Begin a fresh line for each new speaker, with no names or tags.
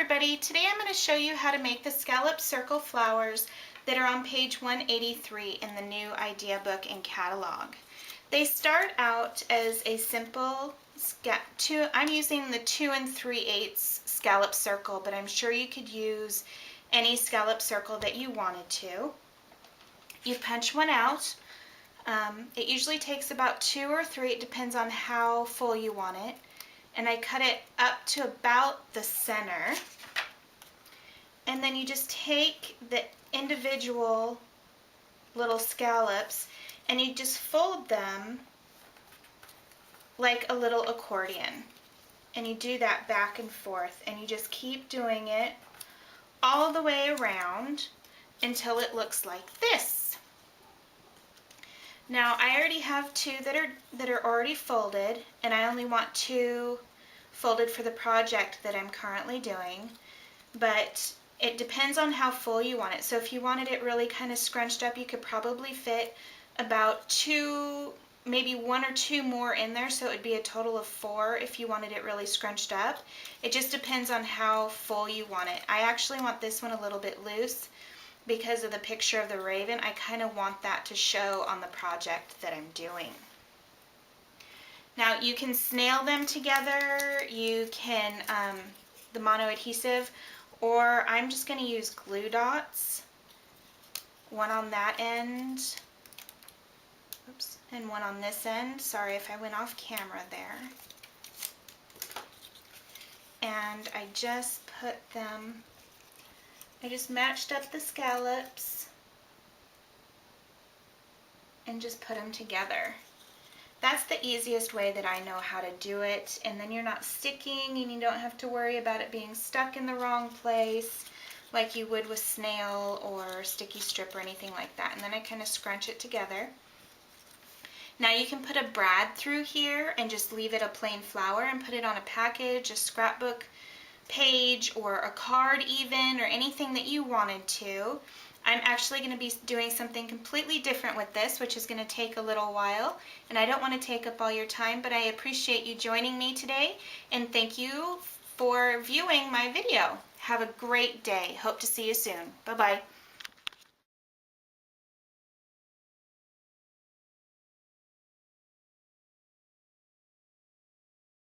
everybody, today I'm going to show you how to make the scallop circle flowers that are on page 183 in the new idea book and catalog. They start out as a simple, I'm using the 2 3/8 scallop circle, but I'm sure you could use any scallop circle that you wanted to. You punch one out. It usually takes about 2 or 3, it depends on how full you want it. And I cut it up to about the center. And then you just take the individual little scallops and you just fold them like a little accordion. And you do that back and forth, and you just keep doing it all the way around until it looks like this. Now I already have 2 that are already folded, and I only want 2 folded for the project that I'm currently doing, but it depends on how full you want it. So if you wanted it really kind of scrunched up, you could probably fit about 2, maybe 1 or 2 more in there, so it would be a total of 4 if you wanted it really scrunched up. It just depends on how full you want it. I actually want this one a little bit loose because of the picture of the raven. I kind of want that to show on the project that I'm doing. Now you can snail them together, you can, the mono adhesive, or I'm just going to use glue dots, one on that end, oops, and one on this end. Sorry if I went off camera there. And I just put them, I just matched up the scallops and just put them together. That's the easiest way that I know how to do it, and then you're not sticking and you don't have to worry about it being stuck in the wrong place like you would with snail or sticky strip or anything like that. And then I kind of scrunch it together. Now you can put a brad through here and just leave it a plain flower and put it on a package, a scrapbook page, or a card even, or anything that you wanted to. I'm actually going to be doing something completely different with this, which is going to take a little while, and I don't want to take up all your time, but I appreciate you joining me today, and thank you for viewing my video. Have a great day. Hope to see you soon. Bye-bye.